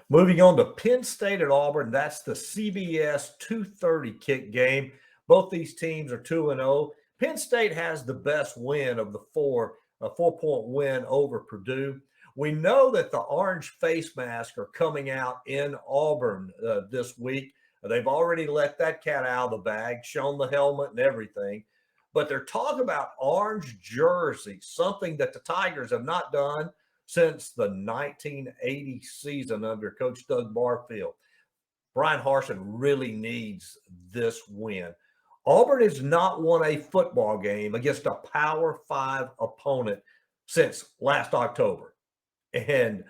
Moving on to Penn State at Auburn, that's the CBS 2:30 kick game. Both these teams are 2-0. Penn State has the best win of the four, a 4-point win over Purdue. We know that the orange face masks are coming out in Auburn this week. They've already let that cat out of the bag, shown the helmet and everything. But they're talking about orange jerseys, something that the Tigers have not done since the 1980 season under Coach Doug Barfield. Bryan Harsin really needs this win. Auburn has not won a football game against a Power 5 opponent since last October. And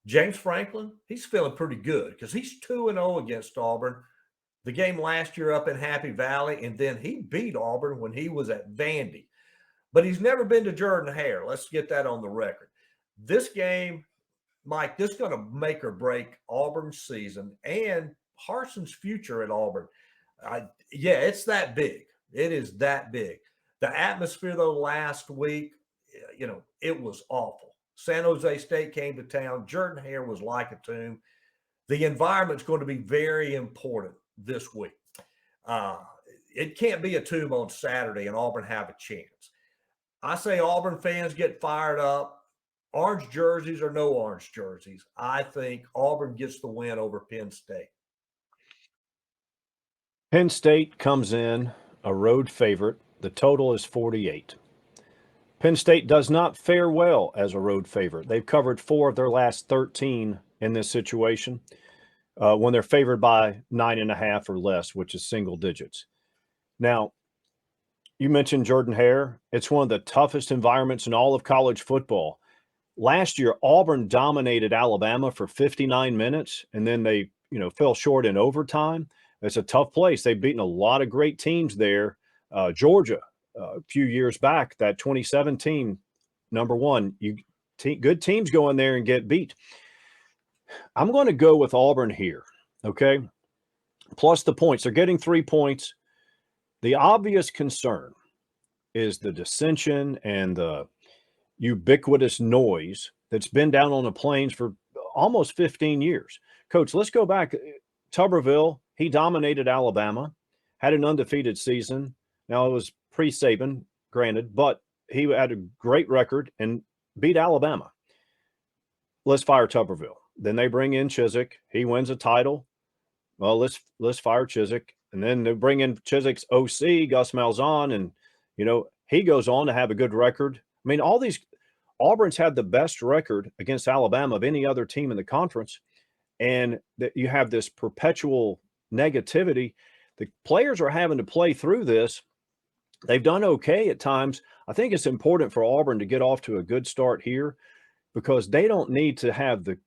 James Franklin, he's feeling pretty good because he's 2-0 against Auburn. The game last year up in Happy Valley, and then he beat Auburn when he was at Vandy. But he's never been to Jordan-Hare. Let's get that on the record. This game, Mike, this is going to make or break Auburn's season and Harsin's future at Auburn. Yeah, it's that big. It is that big. The atmosphere, though, last week, it was awful. San Jose State came to town. Jordan-Hare was like a tomb. The environment's going to be very important this week. It can't be a tomb on Saturday and Auburn have a chance. I say Auburn fans get fired up. Orange jerseys or no orange jerseys, I think Auburn gets the win over Penn State. Penn State comes in a road favorite. The total is 48. Penn State does not fare well as a road favorite. They've covered 4 of their last 13 in this situation when they're favored by 9.5 or less, which is single digits. Now, you mentioned Jordan-Hare. It's one of the toughest environments in all of college football. Last year, Auburn dominated Alabama for 59 minutes, and then they, fell short in overtime. It's a tough place. They've beaten a lot of great teams there. Georgia, a few years back, that 2017 number one, good teams go in there and get beat. I'm going to go with Auburn here, okay? Plus the points. They're getting 3 points. The obvious concern is the dissension and the ubiquitous noise that's been down on the plains for almost 15 years. Coach, let's go back. Tuberville, he dominated Alabama, had an undefeated season. Now, it was pre-Saban, granted, but he had a great record and beat Alabama. Let's fire Tuberville. Then they bring in Chizik. He wins a title. Well, let's fire Chizik. And then they bring in Chizik's OC, Gus Malzahn, and, he goes on to have a good record. I mean, Auburn's had the best record against Alabama of any other team in the conference, and that you have this perpetual negativity. The players are having to play through this. They've done okay at times. I think it's important for Auburn to get off to a good start here because they don't need to have the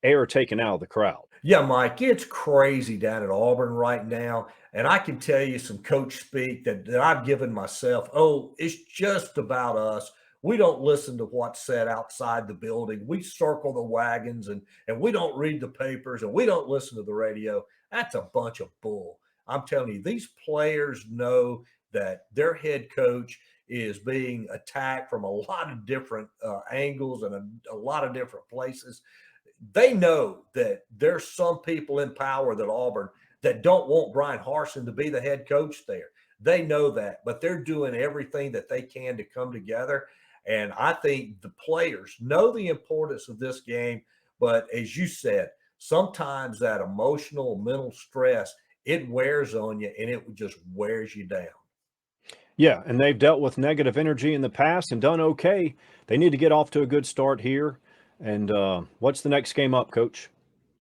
air taken out of the crowd. Yeah, Mike, it's crazy down at Auburn right now. And I can tell you some coach speak that I've given myself. Oh, it's just about us. We don't listen to what's said outside the building. We circle the wagons and we don't read the papers and we don't listen to the radio. That's a bunch of bull. I'm telling you, these players know that their head coach is being attacked from a lot of different angles and a lot of different places. They know that there's some people in power at Auburn that don't want Bryan Harsin to be the head coach there. They know that, but they're doing everything that they can to come together. And I think the players know the importance of this game. But as you said, sometimes that emotional, mental stress, it wears on you and it just wears you down. Yeah, and they've dealt with negative energy in the past and done okay. They need to get off to a good start here. And what's the next game up, Coach?